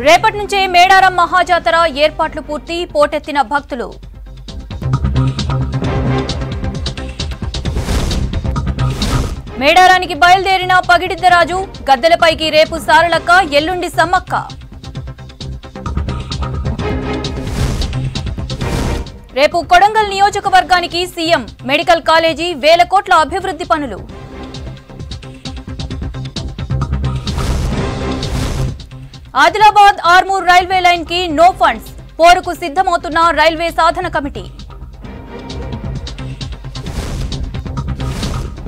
రేపటి నుంచే మేడారం మహాజాతర ఏర్పాట్లు పూర్తి, పోటెత్తిన భక్తులు. మేడారానికి బయలుదేరిన పగిడిద్దరాజు, గద్దెలపైకి రేపు సారలక్క, ఎల్లుండి సమ్మక్క. రేపు కొడంగల్ నియోజకవర్గానికి సీఎం, మెడికల్ కాలేజీ, వేల కోట్ల అభివృద్ధి పనులు. ఆదిలాబాద్ ఆర్మూర్ రైల్వే లైన్ కి నో ఫండ్స్, పోరుకు సిద్ధమవుతున్న రైల్వే సాధన కమిటీ.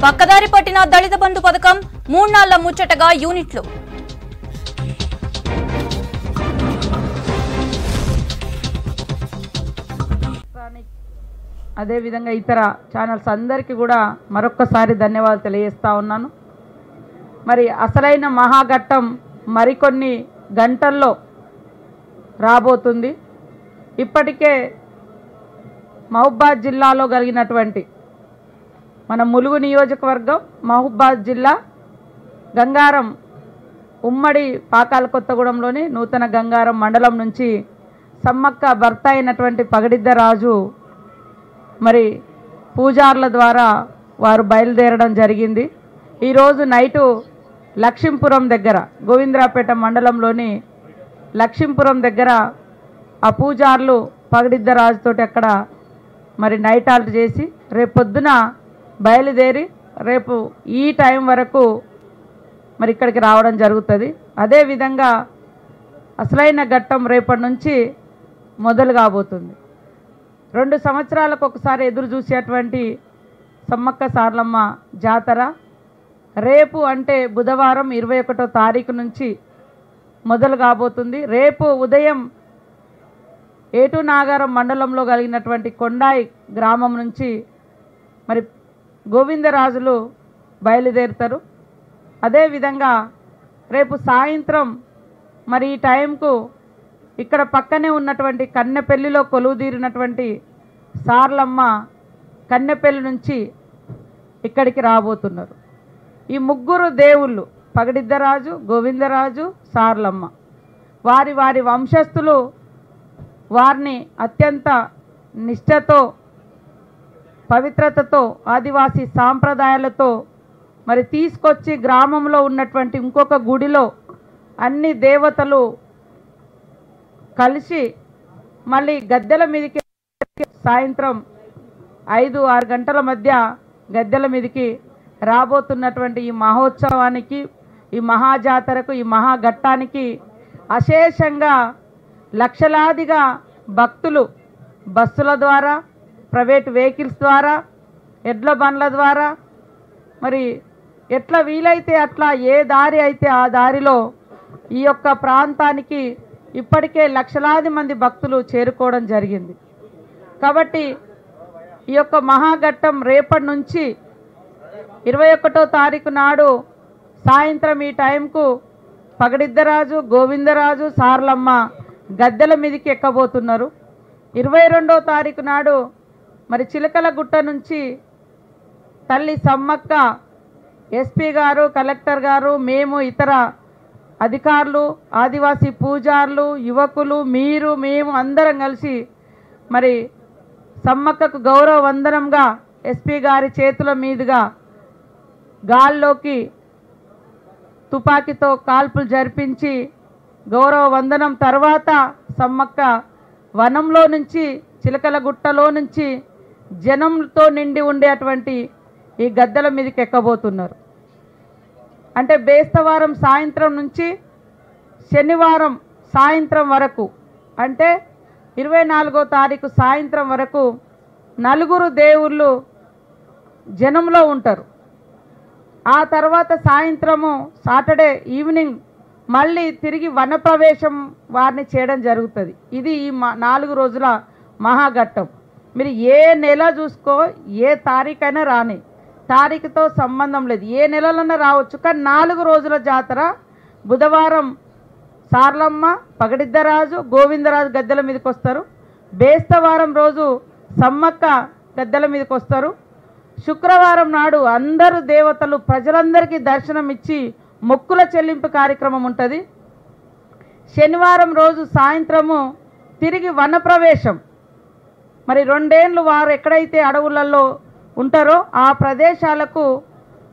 పక్కదారి పట్టిన దళిత బంధు పథకం, 3 నాళ్ల ముచ్చటగా యూనిట్లు. అదేవిధంగా ఇతర ఛానల్స్ అందరికీ కూడా మరొక్కసారి ధన్యవాదాలు తెలియజేస్తా ఉన్నాను. మరి అసలైన మహాఘట్టం మరికొన్ని గంటల్లో రాబోతుంది. ఇప్పటికే మహబూబాద్ జిల్లాలో కలిగినటువంటి మన ములుగు నియోజకవర్గం, మహబూబాద్ జిల్లా గంగారం ఉమ్మడి పాకాల కొత్తగూడెంలోని నూతన గంగారం మండలం నుంచి సమ్మక్క భర్త అయినటువంటి పగిడిద్దరాజు మరి పూజార్ల ద్వారా వారు బయలుదేరడం జరిగింది. ఈరోజు నైటు లక్ష్మీపురం దగ్గర, గోవిందరాపేట మండలంలోని లక్ష్మీపురం దగ్గర ఆ పూజార్లు పగిడిద్దరాజుతోటి అక్కడ మరి నైట్ హాల్ట్ చేసి రేపు పొద్దున బయలుదేరి రేపు ఈ టైం వరకు మరి ఇక్కడికి రావడం జరుగుతుంది. అదేవిధంగా అసలైన ఘట్టం రేపటి నుంచి మొదలు కాబోతుంది. 2 సంవత్సరాలకు ఒకసారి ఎదురు చూసేటువంటి సమ్మక్క సారలమ్మ జాతర రేపు అంటే బుధవారం 21వ తారీఖు నుంచి మొదలు కాబోతుంది. రేపు ఉదయం ఏటునాగారం మండలంలో కలిగినటువంటి కొండాయి గ్రామం నుంచి మరి గోవిందరాజులు బయలుదేరుతారు. అదేవిధంగా రేపు సాయంత్రం మరి ఈ టైంకు ఇక్కడ పక్కనే ఉన్నటువంటి కన్నెపల్లిలో కొలువుదీరినటువంటి సారలమ్మ కన్నెపల్లి నుంచి ఇక్కడికి రాబోతున్నారు. ఈ ముగ్గురు దేవుళ్ళు పగిడిద్దరాజు, గోవిందరాజు, సారలమ్మ, వారి వారి వంశస్థులు వారిని అత్యంత నిష్ఠతో, పవిత్రతతో, ఆదివాసీ సాంప్రదాయాలతో మరి తీసుకొచ్చి గ్రామంలో ఉన్నటువంటి ఇంకొక గుడిలో అన్ని దేవతలు కలిసి మళ్ళీ గద్దెల మీదకి సాయంత్రం 5-6 గంటల మధ్య గద్దెల మీదకి రాబోతున్నటువంటి ఈ మహోత్సవానికి, ఈ మహాజాతరకు, ఈ మహాఘట్టానికి అశేషంగా లక్షలాదిగా భక్తులు బస్సుల ద్వారా, ప్రైవేట్ వెహికల్స్ ద్వారా, ఎడ్ల బండ్ల ద్వారా మరి ఎట్లా వీలైతే అట్లా ఏ దారి అయితే ఆ దారిలో ఈ యొక్క ప్రాంతానికి ఇప్పటికే లక్షలాది మంది భక్తులు చేరుకోవడం జరిగింది. కాబట్టి ఈ యొక్క మహాఘట్టం రేపటి నుంచి 21వ తారీఖు నాడు సాయంత్రం ఈ టైంకు పగిడిద్దరాజు, గోవిందరాజు, సారలమ్మ గద్దెల మీదకి ఎక్కబోతున్నారు. 22వ తారీఖు నాడు మరి చిలకలగుట్ట నుంచి తల్లి సమ్మక్క, ఎస్పీ గారు, కలెక్టర్ గారు, మేము, ఇతర అధికారులు, ఆదివాసీ పూజారులు, యువకులు, మేము అందరం కలిసి మరి సమ్మక్కకు గౌరవ వందనంగా ఎస్పీ గారి చేతుల మీదుగా గాల్లోకి తుపాకీతో కాల్పులు జరిపించి గౌరవ వందనం తర్వాత సమ్మక్క వనంలో నుంచి, చిలకలగుట్టలో నుంచి జనంతో నిండి ఉండేటువంటి ఈ గద్దెల మీదకి ఎక్కబోతున్నారు. అంటే బేస్తవారం సాయంత్రం నుంచి శనివారం సాయంత్రం వరకు, అంటే 24వ తారీఖు సాయంత్రం వరకు 4 దేవుళ్ళు జనంలో ఉంటారు. ఆ తర్వాత సాయంత్రము సాటర్డే ఈవినింగ్ మళ్ళీ తిరిగి వనప్రవేశం వారిని చేయడం జరుగుతుంది. ఇది ఈ 4 రోజుల మహాఘట్టం. మీరు ఏ నెల చూసుకో, ఏ తారీఖైనా రాని, తారీఖుతో సంబంధం లేదు, ఏ నెలలన్నా రావచ్చు. కానీ 4 రోజుల జాతర. బుధవారం సారలమ్మ, పగిడిద్దరాజు, గోవిందరాజు గద్దెల మీదకి వస్తారు. బేస్తవారం రోజు సమ్మక్క గద్దెల మీదకి వస్తారు. శుక్రవారం నాడు అందరూ దేవతలు ప్రజలందరికీ దర్శనం ఇచ్చి మొక్కుల చెల్లింపు కార్యక్రమం ఉంటుంది. శనివారం రోజు సాయంత్రము తిరిగి వనప్రవేశం. మరి 2 ఏళ్ళు వారు ఎక్కడైతే అడవులలో ఉంటారో ఆ ప్రదేశాలకు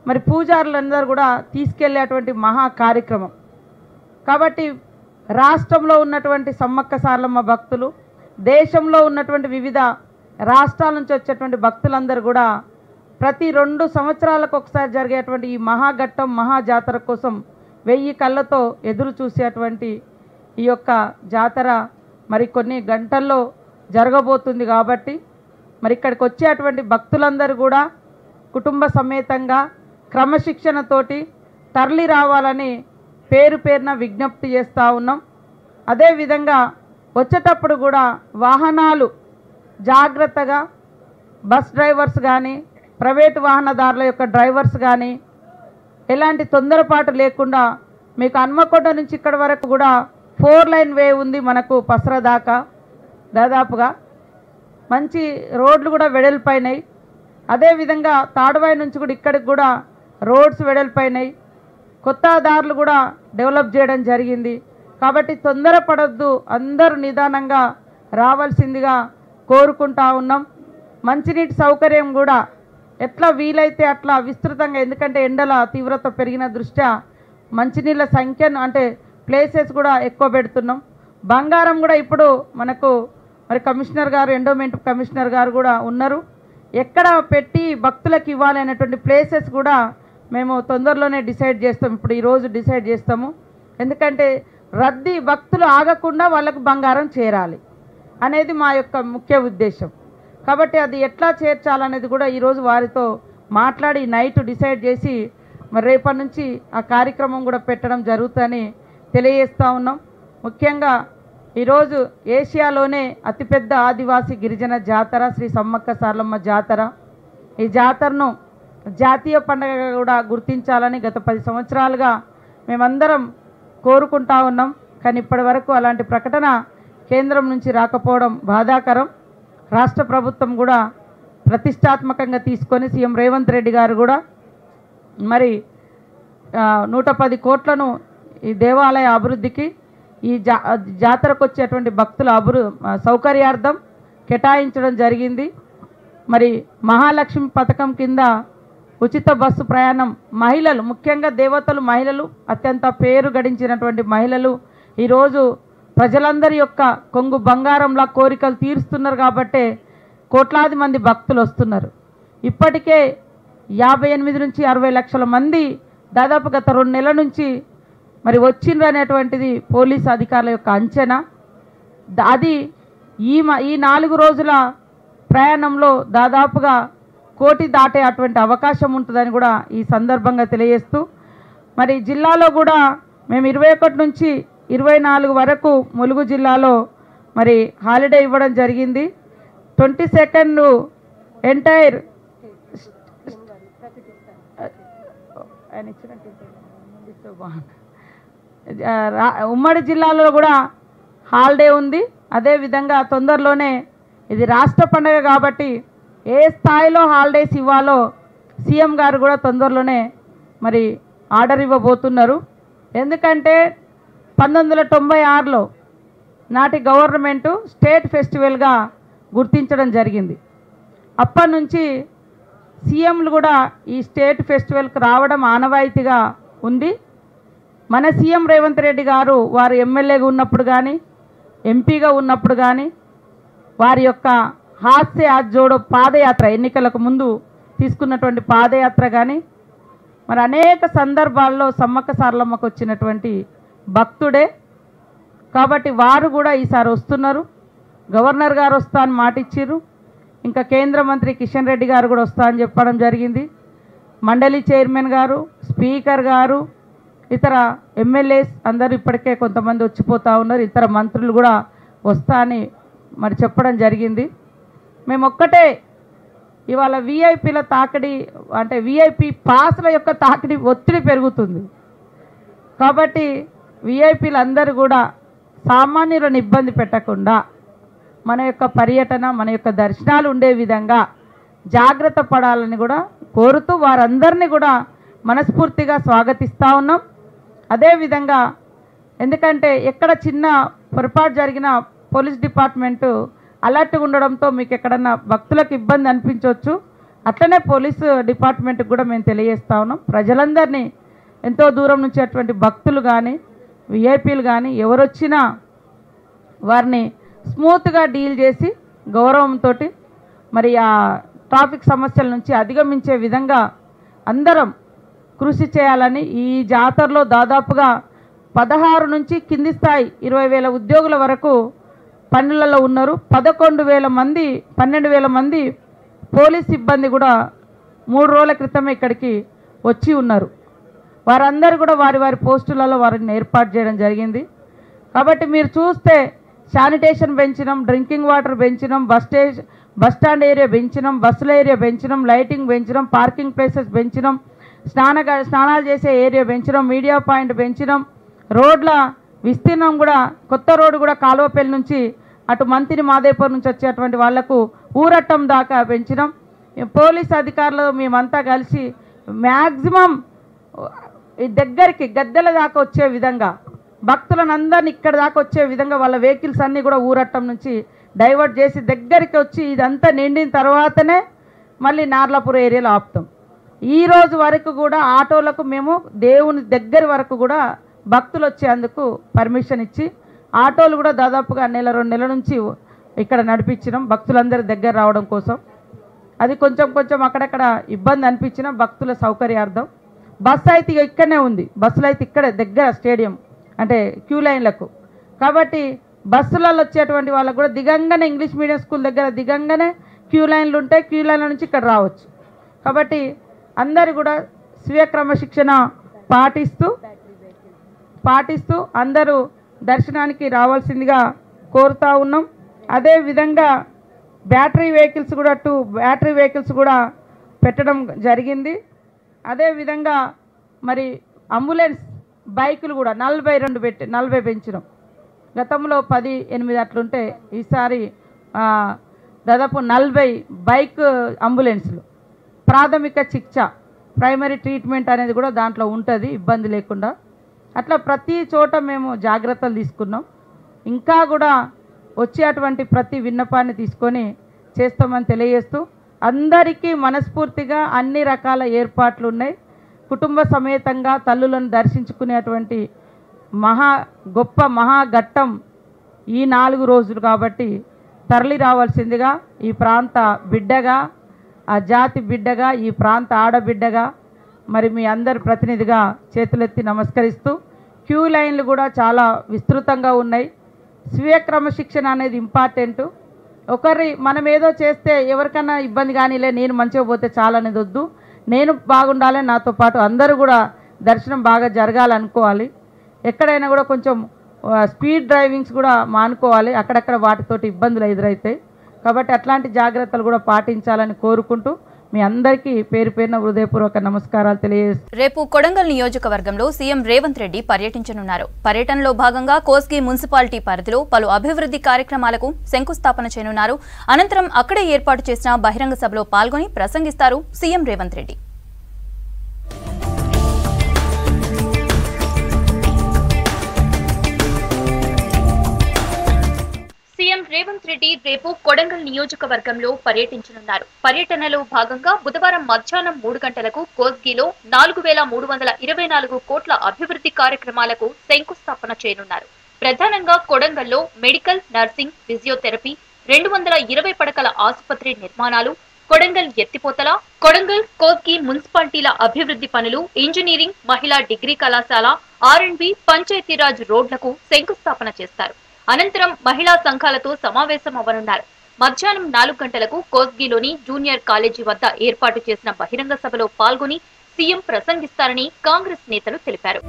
మరి పూజారులందరూ కూడా తీసుకెళ్లేటువంటి మహా కార్యక్రమం. కాబట్టి రాష్ట్రంలో ఉన్నటువంటి సమ్మక్క సారలమ్మ భక్తులు, దేశంలో ఉన్నటువంటి వివిధ రాష్ట్రాల నుంచి వచ్చేటువంటి భక్తులందరూ కూడా ప్రతి 2 సంవత్సరాలకు ఒకసారి జరిగేటువంటి ఈ మహాఘట్టం మహాజాతర కోసం 1000 కళ్ళతో ఎదురు చూసేటువంటి ఈ యొక్క జాతర మరి కొన్ని గంటల్లో జరగబోతుంది. కాబట్టి మరి ఇక్కడికి వచ్చేటువంటి భక్తులందరూ కూడా కుటుంబ సమేతంగా క్రమశిక్షణతోటి తరలి రావాలని పేరు పేరున విజ్ఞప్తి చేస్తూ ఉన్నాం. అదేవిధంగా వచ్చేటప్పుడు కూడా వాహనాలు జాగ్రత్తగా, బస్ డ్రైవర్స్ కానీ ప్రైవేటు వాహనదారుల యొక్క డ్రైవర్స్ కానీ ఎలాంటి తొందరపాటు లేకుండా, మీకు హన్మకొండ నుంచి ఇక్కడ వరకు కూడా 4 లైన్ వే ఉంది మనకు పసర దాకా. దాదాపుగా మంచి రోడ్లు కూడా వెడల్పైనాయి. అదేవిధంగా తాడువాయి నుంచి కూడా ఇక్కడికి కూడా రోడ్స్ వెడల్పైనాయి. కొత్త దారులు కూడా డెవలప్ చేయడం జరిగింది. కాబట్టి తొందరపడొద్దు, అందరూ నిదానంగా రావాల్సిందిగా కోరుకుంటా ఉన్నాం. మంచినీటి సౌకర్యం కూడా ఎట్లా వీలైతే అట్లా విస్తృతంగా, ఎందుకంటే ఎండల తీవ్రత పెరిగిన దృష్ట్యా మంచినీళ్ళ సంఖ్యను అంటే ప్లేసెస్ కూడా ఎక్కువ పెడుతున్నాం. బంగారం కూడా ఇప్పుడు మనకు మరి కమిషనర్ గారు, ఎండోమెంట్ కమిషనర్ గారు కూడా ఉన్నారు. ఎక్కడ పెట్టి భక్తులకు ఇవ్వాలి అనేటువంటి ప్లేసెస్ కూడా మేము తొందరలోనే డిసైడ్ చేస్తాం. ఇప్పుడు ఈరోజు డిసైడ్ చేస్తాము. ఎందుకంటే రద్దీ భక్తులు ఆగకుండా వాళ్ళకు బంగారం చేరాలి అనేది మా యొక్క ముఖ్య ఉద్దేశం. కాబట్టి అది ఎట్లా చేర్చాలనేది కూడా ఈరోజు వారితో మాట్లాడి నైట్ డిసైడ్ చేసి మరి రేపటి నుంచి ఆ కార్యక్రమం కూడా పెట్టడం జరుగుతుందని తెలియజేస్తూ ఉన్నాం. ముఖ్యంగా ఈరోజు ఏషియాలోనే అతిపెద్ద ఆదివాసీ గిరిజన జాతర శ్రీ సమ్మక్క సారలమ్మ జాతర. ఈ జాతరను జాతీయ పండుగగా కూడా గుర్తించాలని గత 10 సంవత్సరాలుగా మేమందరం కోరుకుంటా ఉన్నాం. కానీ ఇప్పటి వరకు అలాంటి ప్రకటన కేంద్రం నుంచి రాకపోవడం బాధాకరం. రాష్ట్ర ప్రభుత్వం కూడా ప్రతిష్టాత్మకంగా తీసుకొని సీఎం రేవంత్ రెడ్డి గారు కూడా మరి 110 కోట్లను ఈ దేవాలయ అభివృద్ధికి, ఈ జాతరకు వచ్చేటువంటి భక్తుల సౌకర్యార్థం కేటాయించడం జరిగింది. మరి మహాలక్ష్మి పథకం కింద ఉచిత బస్సు ప్రయాణం మహిళలు, ముఖ్యంగా దేవతలు మహిళలు, అత్యంత పేరు గడించినటువంటి మహిళలు ఈరోజు ప్రజలందరి యొక్క కొంగు బంగారంలా కోరికలు తీరుస్తున్నారు. కాబట్టే కోట్లాది మంది భక్తులు వస్తున్నారు. ఇప్పటికే 58 నుంచి 60 లక్షల మంది దాదాపు గత 2 నెలల నుంచి మరి వచ్చిండ్రు అనేటువంటిది పోలీసు అధికారుల యొక్క అంచనా. అది ఈ 4 రోజుల ప్రయాణంలో దాదాపుగా 1 కోటి దాటే అటువంటి అవకాశం ఉంటుందని కూడా ఈ సందర్భంగా తెలియజేస్తూ, మరి జిల్లాలో కూడా మేము 21 నుంచి 24 వరకు ములుగు జిల్లాలో మరి హాలిడే ఇవ్వడం జరిగింది. 22 ఎంటైర్ ఉమ్మడి జిల్లాలో కూడా హాలిడే ఉంది. అదేవిధంగా తొందరలోనే ఇది రాష్ట్ర పండుగ కాబట్టి ఏ స్థాయిలో హాలిడేస్ ఇవ్వాలో సీఎం గారు కూడా తొందరలోనే మరి ఆర్డర్ ఇవ్వబోతున్నారు. ఎందుకంటే 1996లో నాటి గవర్నమెంటు స్టేట్ ఫెస్టివల్గా గుర్తించడం జరిగింది. అప్పటి నుంచి సీఎంలు కూడా ఈ స్టేట్ ఫెస్టివల్కి రావడం ఆనవాయితీగా ఉంది. మన సీఎం రేవంత్ రెడ్డి గారు వారు ఎమ్మెల్యేగా ఉన్నప్పుడు కానీ ఎంపీగా ఉన్నప్పుడు కానీ వారి యొక్క హాస్య జోడో పాదయాత్ర, ఎన్నికలకు ముందు తీసుకున్నటువంటి పాదయాత్ర కానీ మరి అనేక సందర్భాల్లో సమ్మక్క సారలమ్మకు వచ్చినటువంటి భక్తుడే. కాబట్టి వారు కూడా ఈసారి వస్తున్నారు. గవర్నర్ గారు వస్తా అని మాట ఇచ్చిర్రు. ఇంకా కేంద్ర మంత్రి కిషన్ రెడ్డి గారు కూడా వస్తా అని చెప్పడం జరిగింది. మండలి చైర్మన్ గారు, స్పీకర్ గారు, ఇతర ఎమ్మెల్యేస్ అందరూ ఇప్పటికే కొంతమంది వచ్చిపోతూ ఉన్నారు. ఇతర మంత్రులు కూడా వస్తా అని మరి చెప్పడం జరిగింది. మేము ఒక్కటే ఇవాళ విఐపీల తాకిడి అంటే విఐపీ పాస్ల యొక్క తాకిడి ఒత్తిడి పెరుగుతుంది. కాబట్టి విఐపీలు అందరూ కూడా సామాన్యులను ఇబ్బంది పెట్టకుండా మన యొక్క పర్యటన, మన యొక్క దర్శనాలు ఉండే విధంగా జాగ్రత్త పడాలని కూడా కోరుతూ వారందరినీ కూడా మనస్ఫూర్తిగా స్వాగతిస్తూ ఉన్నాం. అదేవిధంగా ఎందుకంటే ఎక్కడ చిన్న పొరపాటు జరిగినా పోలీస్ డిపార్ట్మెంటు అలర్ట్గా ఉండడంతో మీకు ఎక్కడన్నా భక్తులకు ఇబ్బంది అనిపించవచ్చు. అట్లనే పోలీసు డిపార్ట్మెంట్కి కూడా మేము తెలియజేస్తా ఉన్నాం. ప్రజలందరినీ ఎంతో దూరం నుంచి అటువంటి భక్తులు కానీ విఐపీలు కానీ ఎవరొచ్చినా వారిని స్మూత్గా డీల్ చేసి గౌరవంతో మరి ఆ ట్రాఫిక్ సమస్యల నుంచి అధిగమించే విధంగా అందరం కృషి చేయాలని, ఈ జాతరలో దాదాపుగా 16 నుంచి కింది స్థాయి 20,000 ఉద్యోగుల వరకు పనులలో ఉన్నారు. 11,000 మంది 12,000 మంది పోలీస్ సిబ్బంది కూడా 3 రోజుల క్రితమే ఇక్కడికి వచ్చి ఉన్నారు. వారందరూ కూడా వారి వారి పోస్టులలో వారిని ఏర్పాటు చేయడం జరిగింది. కాబట్టి మీరు చూస్తే శానిటేషన్ పెంచినాం, డ్రింకింగ్ వాటర్ పెంచినాం, బస్ స్టాండ్ ఏరియా పెంచినాం, బస్సుల ఏరియా పెంచినాం, లైటింగ్ పెంచినాం, పార్కింగ్ ప్లేసెస్ పెంచినాం, స్నానాలు చేసే ఏరియా పెంచినాం, మీడియా పాయింట్ పెంచినాం, రోడ్ల విస్తీర్ణం కూడా కొత్త రోడ్డు కూడా కాలువపల్లి నుంచి అటు మంతిని మాదేపూర్ నుంచి వచ్చేటువంటి వాళ్లకు ఊరట్టం దాకా పెంచినాం. పోలీస్ అధికారులు మేమంతా కలిసి మ్యాక్సిమం దగ్గరికి గద్దెల దాకా వచ్చే విధంగా భక్తులను అందరినీ ఇక్కడ దాకా వచ్చే విధంగా వాళ్ళ వెహికల్స్ అన్నీ కూడా ఊరట్టం నుంచి డైవర్ట్ చేసి దగ్గరికి వచ్చి ఇదంతా నిండిన తర్వాతనే మళ్ళీ నార్లాపూర్ ఏరియాలో ఆపుతాం. ఈ రోజు వరకు కూడా ఆటోలకు మేము దేవుని దగ్గర వరకు కూడా భక్తులు వచ్చేందుకు పర్మిషన్ ఇచ్చి ఆటోలు కూడా దాదాపుగా 1-2 నెలల నుంచి ఇక్కడ నడిపించినాం భక్తులందరి దగ్గర రావడం కోసం. అది కొంచెం అక్కడక్కడ ఇబ్బంది అనిపించిన భక్తుల సౌకర్యార్థం. బస్సు అయితే ఇక్కడనే ఉంది, బస్సులు అయితే ఇక్కడే దగ్గర స్టేడియం అంటే క్యూ లైన్లకు. కాబట్టి బస్సులలో వచ్చేటువంటి వాళ్ళకు కూడా దిగంగానే ఇంగ్లీష్ మీడియం స్కూల్ దగ్గర దిగంగానే క్యూ లైన్లు ఉంటాయి, క్యూ లైన్ల నుంచి ఇక్కడ రావచ్చు. కాబట్టి అందరు కూడా స్వీయ క్రమశిక్షణ పాటిస్తూ అందరూ దర్శనానికి రావాల్సిందిగా కోరుతా ఉన్నాం. అదేవిధంగా బ్యాటరీ వెహికల్స్ కూడా పెట్టడం జరిగింది. అదేవిధంగా మరి అంబులెన్స్ బైకులు కూడా 40 పెంచినాం. గతంలో 18 అట్లుంటే ఈసారి దాదాపు 40 బైక్ అంబులెన్స్లు. ప్రాథమిక చికిత్స ప్రైమరీ ట్రీట్మెంట్ అనేది కూడా దాంట్లో ఉంటుంది ఇబ్బంది లేకుండా. అట్లా ప్రతి చోట మేము జాగ్రత్తలు తీసుకున్నాం. ఇంకా కూడా వచ్చేటువంటి ప్రతి విన్నపాన్ని తీసుకొని చేస్తామని తెలియజేస్తూ అందరికీ మనస్ఫూర్తిగా అన్ని రకాల ఏర్పాట్లు ఉన్నాయి. కుటుంబ సమేతంగా తల్లులను దర్శించుకునేటువంటి గొప్ప మహాఘట్టం ఈ 4 రోజులు కాబట్టి తరలి రావాల్సిందిగా ఈ ప్రాంత బిడ్డగా, ఆ జాతి బిడ్డగా, ఈ ప్రాంత ఆడబిడ్డగా మరి మీ అందరి ప్రతినిధిగా చేతులెత్తి నమస్కరిస్తూ, క్యూ లైన్లు కూడా చాలా విస్తృతంగా ఉన్నాయి. స్వీయ క్రమశిక్షణ అనేది ఇంపార్టెంట్. మనం ఏదో చేస్తే ఎవరికైనా ఇబ్బంది కానీలే, నేను మంచిగా పోతే చాలనేది వద్దు. నేను బాగుండాలి, నాతో పాటు అందరూ కూడా దర్శనం బాగా జరగాలనుకోవాలి. ఎక్కడైనా కూడా కొంచెం స్పీడ్ డ్రైవింగ్స్ కూడా మానుకోవాలి, అక్కడక్కడ వాటితోటి ఇబ్బందులు ఎదురవుతాయి. కాబట్టి అట్లాంటి జాగ్రత్తలు కూడా పాటించాలని కోరుకుంటూ మీ అందరికీ పేరు పేరున హృదయపూర్వక నమస్కారాలు తెలియజేస్తాను. రేపు కొడంగల్ నియోజకవర్గంలో సీఎం రేవంత్ రెడ్డి పర్యటించనున్నారు. పర్యటనలో భాగంగా కోస్గి మున్సిపాలిటీ పరిధిలో పలు అభివృద్ధి కార్యక్రమాలకు శంకుస్థాపన చేయనున్నారు. అనంతరం అక్కడే ఏర్పాటు చేసిన బహిరంగ సభలో పాల్గొని ప్రసంగిస్తారు సీఎం రేవంత్ రెడ్డి. సీఎం రేవంత్ రెడ్డి రేపు కొడంగల్ నియోజకవర్గంలో పర్యటించనున్నారు. పర్యటనలో భాగంగా బుధవారం మధ్యాహ్నం 3 గంటలకు కోస్గిలో 4,324 కోట్ల అభివృద్ధి కార్యక్రమాలకు శంకుస్థాపన చేయనున్నారు. ప్రధానంగా కొడంగల్లో మెడికల్, నర్సింగ్, ఫిజియోథెరపీ, 220 పడకల ఆసుపత్రి నిర్మాణాలు, కొడంగల్ ఎత్తిపోతల, కొడంగల్ కోస్గి మున్సిపాలిటీల అభివృద్ధి పనులు, ఇంజనీరింగ్, మహిళా డిగ్రీ కళాశాల, R&B, పంచాయతీరాజ్ రోడ్లకు శంకుస్థాపన చేస్తారు. అనంతరం మహిళా సంఘాలతో సమావేశం అవ్వనున్నారు. మధ్యాహ్నం 4 గంటలకు కోస్గిలోని జూనియర్ కాలేజీ వద్ద ఏర్పాటు చేసిన బహిరంగ సభలో పాల్గొని సీఎం ప్రసంగిస్తారని కాంగ్రెస్ నేతలు తెలిపారు.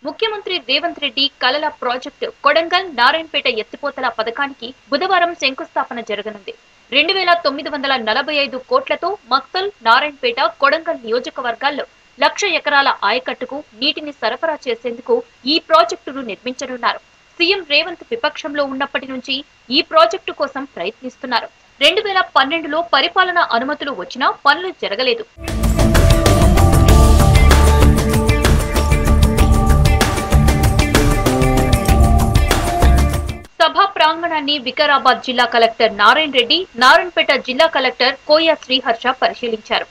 ముఖ్యమంత్రి రేవంత్ రెడ్డి కలల ప్రాజెక్టు కొడంగల్ నారాయణపేట ఎత్తిపోతల పథకానికి బుధవారం శంకుస్థాపన జరగనుంది. 2,945 కోట్లతో మక్తల్, నారాయణపేట, కొడంగల్ నియోజకవర్గాల్లో 1,00,000 ఎకరాల ఆయకట్టుకు నీటిని సరఫరా చేసేందుకు ఈ ప్రాజెక్టును నిర్మించనున్నారు. సీఎం రేవంత్ విపక్షంలో ఉన్నప్పటి నుంచి ఈ ప్రాజెక్టు కోసం ప్రయత్నిస్తున్నారు. 2012లో పరిపాలనా అనుమతులు వచ్చినా పనులు జరగలేదు. సభా ప్రాంగణాన్ని వికారాబాద్ జిల్లా కలెక్టర్ నారాయణ రెడ్డి, నారాయణపేట జిల్లా కలెక్టర్ కోయ శ్రీహర్ష పరిశీలించారు.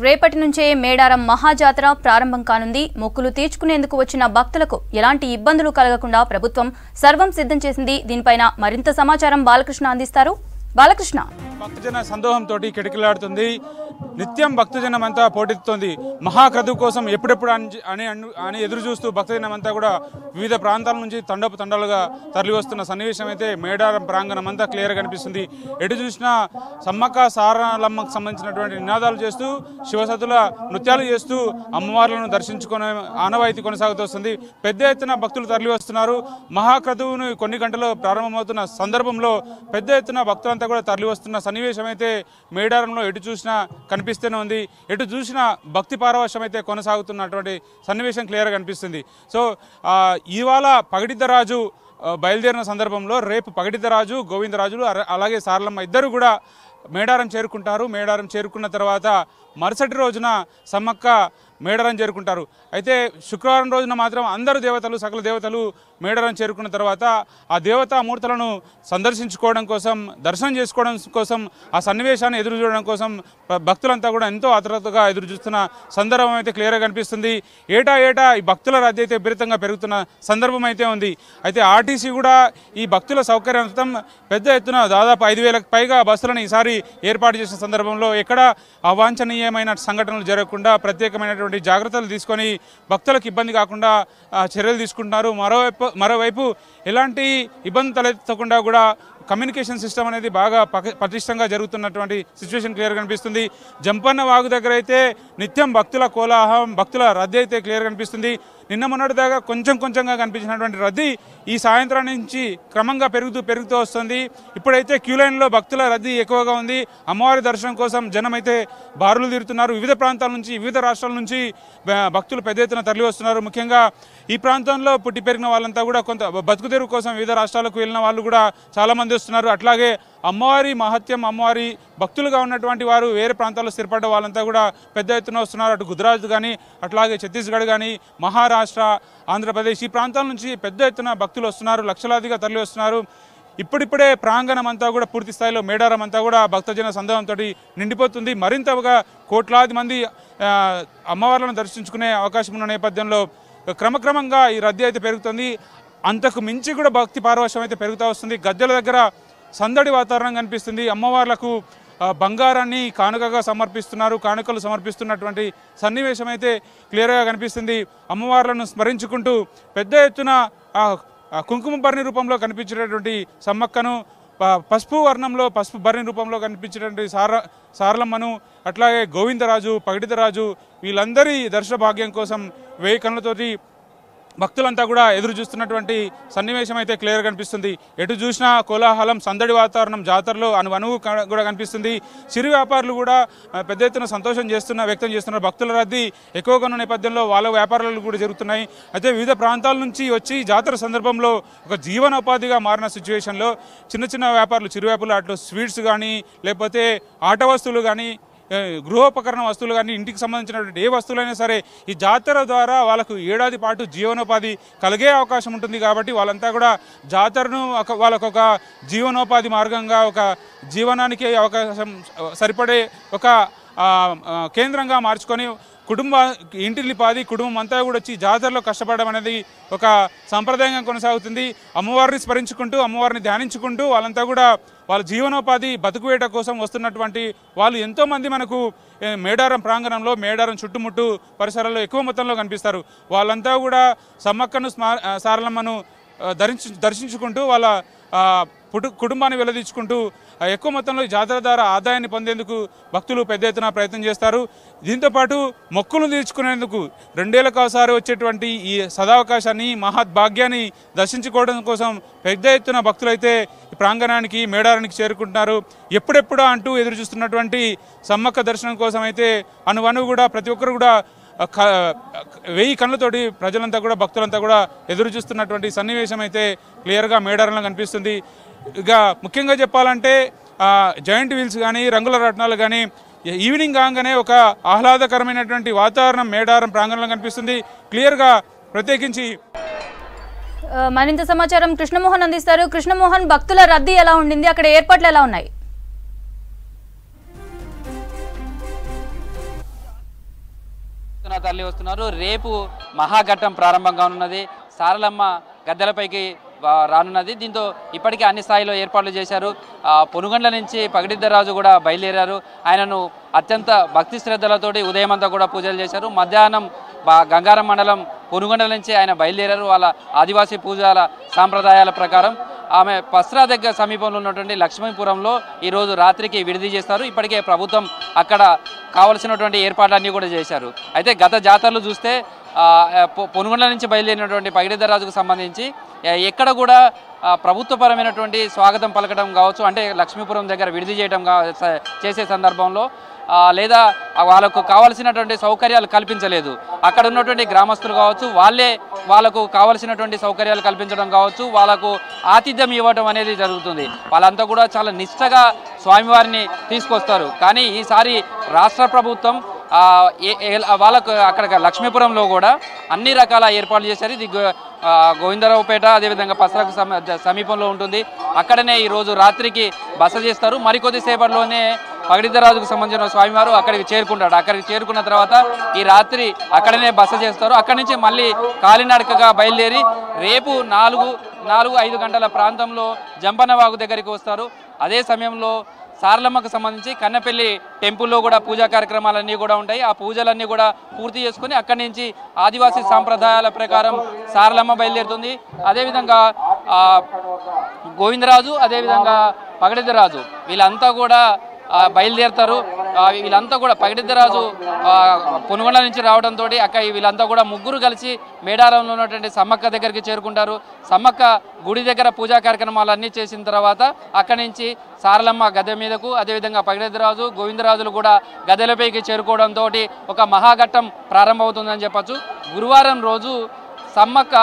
రేపటి నుంచే మేడారం మహాజాతర ప్రారంభం కానుంది. మొక్కులు తీర్చుకునేందుకు వచ్చిన భక్తులకు ఎలాంటి ఇబ్బందులు కలగకుండా ప్రభుత్వం సర్వం సిద్ధం చేసింది. దీనిపైన మరింత సమాచారం బాలకృష్ణ అందిస్తారు. బాలకృష్ణ, భక్తజన సందోహంతో కిటకిలాడుతుంది. నిత్యం భక్తజనమంతా పోటెత్తుతోంది. మహాక్రతువు కోసం ఎప్పుడెప్పుడు అని ఎదురు చూస్తూ భక్తజనమంతా కూడా వివిధ ప్రాంతాల నుంచి తండాలుగా తరలి వస్తున్న సన్నివేశం అయితే మేడారం ప్రాంగణం అంతా క్లియర్గా కనిపిస్తుంది. ఎటు చూసినా సమ్మక్క సారలమ్మకు సంబంధించినటువంటి నినాదాలు చేస్తూ శివసతుల నృత్యాలు చేస్తూ అమ్మవార్లను దర్శించుకునే ఆనవాయితీ కొనసాగుతోంది. పెద్ద ఎత్తున భక్తులు తరలి వస్తున్నారు. మహాక్రతువును కొన్ని గంటలు ప్రారంభమవుతున్న సందర్భంలో పెద్ద ఎత్తున భక్తులంతా కూడా తరలి వస్తున్న సన్నివేశం అయితే మేడారంలో ఎటు చూసినా కనిపిస్తూనే ఉంది. ఎటు చూసినా భక్తి పారవశ్యం అయితే కొనసాగుతున్నటువంటి సన్నివేశం క్లియర్గా కనిపిస్తుంది. సో ఇవాళ పగడిద్దరాజు బయలుదేరిన సందర్భంలో రేపు పగడిద్దరాజు, గోవిందరాజులు అలాగే సారలమ్మ ఇద్దరు కూడా మేడారం చేరుకుంటారు. మేడారం చేరుకున్న తర్వాత మరుసటి రోజున సమ్మక్క మేడారం చేరుకుంటారు. అయితే శుక్రవారం రోజున మాత్రం అందరు దేవతలు, సకల దేవతలు మేడారం చేరుకున్న తర్వాత ఆ దేవతామూర్తులను సందర్శించుకోవడం కోసం, దర్శనం చేసుకోవడం కోసం, ఆ సన్నివేశాన్ని ఎదురు చూడడం కోసం భక్తులంతా కూడా ఎంతో ఆతృతగా ఎదురు చూస్తున్న సందర్భం అయితే క్లియర్గా కనిపిస్తుంది. ఏటా ఈ భక్తుల రద్దీ అయితే విపరీతంగా పెరుగుతున్న సందర్భం అయితే ఉంది. అయితే ఆర్టీసీ కూడా ఈ భక్తుల సౌకర్యార్థం పెద్ద ఎత్తున దాదాపు 5,000కు పైగా బస్సులను ఈసారి ఏర్పాటు చేసిన సందర్భంలో ఎక్కడ అవాంఛనీయమైన సంఘటనలు జరగకుండా ప్రత్యేకమైనటువంటి జాగ్రత్తలు తీసుకొని భక్తులకు ఇబ్బంది కాకుండా చర్యలు తీసుకుంటున్నారు. మరోవైపు ఎలాంటి ఇబ్బంది తలెత్తకుండా కూడా కమ్యూనికేషన్ సిస్టమ్ అనేది బాగా పటిష్టంగా జరుగుతున్నటువంటి సిచ్యువేషన్ క్లియర్గా కనిపిస్తుంది. జంపన్న వాగు దగ్గర అయితే నిత్యం భక్తుల కోలాహలం, భక్తుల రద్దీ అయితే క్లియర్గా కనిపిస్తుంది. నిన్న మొన్నటిదాకా కొంచెంగా కనిపించినటువంటి రద్దీ ఈ సాయంత్రం నుంచి క్రమంగా పెరుగుతూ వస్తుంది. ఇప్పుడైతే క్యూ లైన్లో భక్తుల రద్దీ ఎక్కువగా ఉంది. అమ్మవారి దర్శనం కోసం జనం అయితే బారులు తీరుతున్నారు. వివిధ ప్రాంతాల నుంచి, వివిధ రాష్ట్రాల నుంచి భక్తులు పెద్ద ఎత్తున తరలి వస్తున్నారు. ముఖ్యంగా ఈ ప్రాంతంలో పుట్టి పెరిగిన వాళ్ళంతా కూడా కొంత బతుకుదెరువు కోసం వివిధ రాష్ట్రాలకు వెళ్ళిన వాళ్ళు కూడా చాలామంది వస్తున్నారు. అట్లాగే అమ్మవారి మహత్యం, అమ్మవారి భక్తులుగా ఉన్నటువంటి వారు వేరే ప్రాంతాల్లో స్థిరపడ్డ వాళ్ళంతా కూడా పెద్ద ఎత్తున వస్తున్నారు. అటు గుజరాత్ కానీ, అట్లాగే ఛత్తీస్గఢ్ కానీ, మహారాష్ట్ర, ఆంధ్రప్రదేశ్ ఈ ప్రాంతాల నుంచి పెద్ద ఎత్తున భక్తులు వస్తున్నారు. లక్షలాదిగా తరలి వస్తున్నారు. ఇప్పుడిప్పుడే ప్రాంగణం అంతా కూడా పూర్తి స్థాయిలో మేడారం అంతా కూడా భక్తజన సందోహంతో నిండిపోతుంది. మరింతగా కోట్లాది మంది అమ్మవార్లను దర్శించుకునే అవకాశం ఉన్న నేపథ్యంలో క్రమక్రమంగా ఈ రద్దీ అయితే పెరుగుతుంది. అంతకు మించి కూడా భక్తి పారవశ్యం అయితే పెరుగుతూ వస్తుంది. గద్దెల దగ్గర సందడి వాతావరణం కనిపిస్తుంది. అమ్మవార్లకు బంగారాన్ని కానుకగా సమర్పిస్తున్నారు. కానుకలు సమర్పిస్తున్నటువంటి సన్నివేశం అయితే క్లియర్గా కనిపిస్తుంది. అమ్మవార్లను స్మరించుకుంటూ పెద్ద ఎత్తున కుంకుమ భరణి రూపంలో కనిపించేటటువంటి సమ్మక్కను, పసుపు వర్ణంలో పసుపు భరణి రూపంలో కనిపించేటువంటి సారలమ్మను, అట్లాగే గోవిందరాజు, పగడిద్దరాజు వీళ్ళందరి దర్శన భాగ్యం కోసం 1000 కళ్ళతోటి భక్తులంతా కూడా ఎదురు చూస్తున్నటువంటి సన్నివేశం అయితే క్లియర్గా కనిపిస్తుంది. ఎటు చూసినా కోలాహలం, సందడి వాతావరణం జాతరలో అనువు కూడా కనిపిస్తుంది. చిరు వ్యాపారులు కూడా పెద్ద ఎత్తున సంతోషం వ్యక్తం చేస్తున్నారు. భక్తుల రద్దీ ఎక్కువగా ఉన్న నేపథ్యంలో వాళ్ళ వ్యాపారాలు కూడా జరుగుతున్నాయి. అయితే వివిధ ప్రాంతాల నుంచి వచ్చి జాతర సందర్భంలో ఒక జీవనోపాధిగా మారిన సిచ్యువేషన్లో చిన్న వ్యాపారులు, చిరు వ్యాపారులు అట్లు స్వీట్స్ కానీ, లేకపోతే ఆట వస్తువులు కానీ, గృహోపకరణ వస్తువులు కానీ, ఇంటికి సంబంధించినటువంటి ఏ వస్తువులైనా సరే ఈ జాతర ద్వారా వాళ్ళకు ఏడాది పాటు జీవనోపాధి కలిగే అవకాశం ఉంటుంది. కాబట్టి వాళ్ళంతా కూడా జాతరను వాళ్ళకొక జీవనోపాధి మార్గంగా, ఒక జీవనానికి అవకాశం సరిపడే ఒక కేంద్రంగా మార్చుకొని ఇంటిల్లిపాది కుటుంబం అంతా కూడా వచ్చి జాతరలో కష్టపడడం అనేది ఒక సంప్రదాయంగా కొనసాగుతుంది. అమ్మవారిని స్మరించుకుంటూ, అమ్మవారిని ధ్యానించుకుంటూ వాళ్ళంతా కూడా వాళ్ళ జీవనోపాధి బతుకువేట కోసం వస్తున్నటువంటి వాళ్ళు ఎంతోమంది మనకు మేడారం ప్రాంగణంలో, మేడారం చుట్టుముట్టు పరిసరాల్లో ఎక్కువ మొత్తంలో కనిపిస్తారు. వాళ్ళంతా కూడా సమ్మక్కను, సారలమ్మను దర్శించుకుంటూ వాళ్ళ కుటుంబాన్ని వెల్లదీర్చుకుంటూ ఎక్కువ మొత్తంలో జాతర ద్వారా ఆదాయాన్ని పొందేందుకు భక్తులు పెద్ద ఎత్తున ప్రయత్నం చేస్తారు. దీంతోపాటు మొక్కులు తీర్చుకునేందుకు 2 ఏళ్లకు ఒకసారి వచ్చేటువంటి ఈ సదావకాశాన్ని, మహద్భాగ్యాన్ని దర్శించుకోవడం కోసం పెద్ద ఎత్తున భక్తులైతే ప్రాంగణానికి, మేడారానికి చేరుకుంటున్నారు. ఎప్పుడెప్పుడా అంటూ ఎదురు చూస్తున్నటువంటి సమ్మక్క దర్శనం కోసం అయితే అనువనువు కూడా ప్రతి ఒక్కరు కూడా వెయ్యి కళ్ళతోటి ప్రజలంతా కూడా భక్తులంతా కూడా ఎదురు చూస్తున్నటువంటి సన్నివేశం అయితే క్లియర్గా మేడారంలో కనిపిస్తుంది. ఇక ముఖ్యంగా చెప్పాలంటే జాయింట్ వీల్స్ కానీ రంగుల రత్నాలు కానీ ఈవినింగ్ కాగానే ఒక ఆహ్లాదకరమైనటువంటి వాతావరణం మేడారం ప్రాంగణంలో కనిపిస్తుంది క్లియర్గా. ప్రత్యేకించి మరింత సమాచారం కృష్ణమోహన్ అందిస్తారు. కృష్ణమోహన్, భక్తుల రద్దీ ఎలా ఉండింది, అక్కడ ఏర్పాట్లు ఎలా ఉన్నాయి? తరలి వస్తున్నారు. రేపు మహాఘట్టం ప్రారంభం కానున్నది. సారలమ్మ గద్దెలపైకి రానున్నది. దీంతో ఇప్పటికే అన్ని స్థాయిలో ఏర్పాట్లు చేశారు. పొనుగండ్ల నుంచి పగడిద్దరాజు కూడా బయలుదేరారు. ఆయనను అత్యంత భక్తి శ్రద్ధలతోటి ఉదయం అంతా కూడా పూజలు చేశారు. మధ్యాహ్నం గంగారం మండలం పొనుగండ్ల నుంచి ఆయన బయలుదేరారు. వాళ్ళ ఆదివాసీ పూజల సాంప్రదాయాల ప్రకారం ఆమె పస్రా దగ్గర సమీపంలో ఉన్నటువంటి లక్ష్మీపురంలో ఈరోజు రాత్రికి విడిది చేస్తారు. ఇప్పటికే ప్రభుత్వం అక్కడ కావలసినటువంటి ఏర్పాట్లన్నీ కూడా చేశారు. అయితే గత జాతరలు చూస్తే పొనుగండ్ల నుంచి బయలుదేరినటువంటి పగిడిద్దరాజుకు సంబంధించి ఎక్కడ కూడా ప్రభుత్వపరమైనటువంటి స్వాగతం పలకడం కావచ్చు, అంటే లక్ష్మీపురం దగ్గర విడిది చేయడం చేసే సందర్భంలో లేదా వాళ్ళకు కావాల్సినటువంటి సౌకర్యాలు కల్పించలేదు. అక్కడ ఉన్నటువంటి గ్రామస్తులు కావచ్చు, వాళ్ళకు కావాల్సినటువంటి సౌకర్యాలు కల్పించడం కావచ్చు, వాళ్ళకు ఆతిథ్యం ఇవ్వడం అనేది జరుగుతుంది. వాళ్ళంతా కూడా చాలా నిష్ఠగా స్వామివారిని తీసుకొస్తారు. కానీ ఈసారి రాష్ట్ర ప్రభుత్వం వాళ్ళకు అక్కడ లక్ష్మీపురంలో కూడా అన్ని రకాల ఏర్పాట్లు చేశారు. ఇది గోవిందరావుపేట అదేవిధంగా పసరకు సమీపంలో ఉంటుంది. అక్కడనే ఈరోజు రాత్రికి బస చేస్తారు. మరికొద్ది సేపట్లోనే పగడిద్దరాజుకు సంబంధించిన స్వామివారు అక్కడికి చేరుకుంటాడు. అక్కడికి చేరుకున్న తర్వాత ఈ రాత్రి అక్కడనే బస చేస్తారు. అక్కడి నుంచి మళ్ళీ కాలినడకగా బయలుదేరి రేపు 4-5 గంటల ప్రాంతంలో జంపన్నవాగు దగ్గరికి వస్తారు. అదే సమయంలో సారలమ్మకు సంబంధించి కన్నపల్లి టెంపుల్లో కూడా పూజా కార్యక్రమాలన్నీ కూడా ఉంటాయి. ఆ పూజలన్నీ కూడా పూర్తి చేసుకుని అక్కడి నుంచి ఆదివాసీ సాంప్రదాయాల ప్రకారం సారలమ్మ బయలుదేరుతుంది. అదేవిధంగా గోవిందరాజు అదేవిధంగా పగడిద్దరాజు వీళ్ళంతా కూడా బయలుదేరుతారు. వీళ్ళంతా కూడా పగడిద్దరాజు పొనుగొండ నుంచి రావడంతో అక్కడ వీళ్ళంతా కూడా ముగ్గురు కలిసి మేడారంలో ఉన్నటువంటి సమ్మక్క దగ్గరికి చేరుకుంటారు. సమ్మక్క గుడి దగ్గర పూజా కార్యక్రమాలు అన్నీ చేసిన తర్వాత అక్కడి నుంచి సారలమ్మ గద్దె మీదకు అదేవిధంగా పగడిద్దరాజు గోవిందరాజులు కూడా గద్దెలపైకి చేరుకోవడంతో ఒక మహాఘట్టం ప్రారంభమవుతుందని చెప్పచ్చు. గురువారం రోజు సమ్మక్క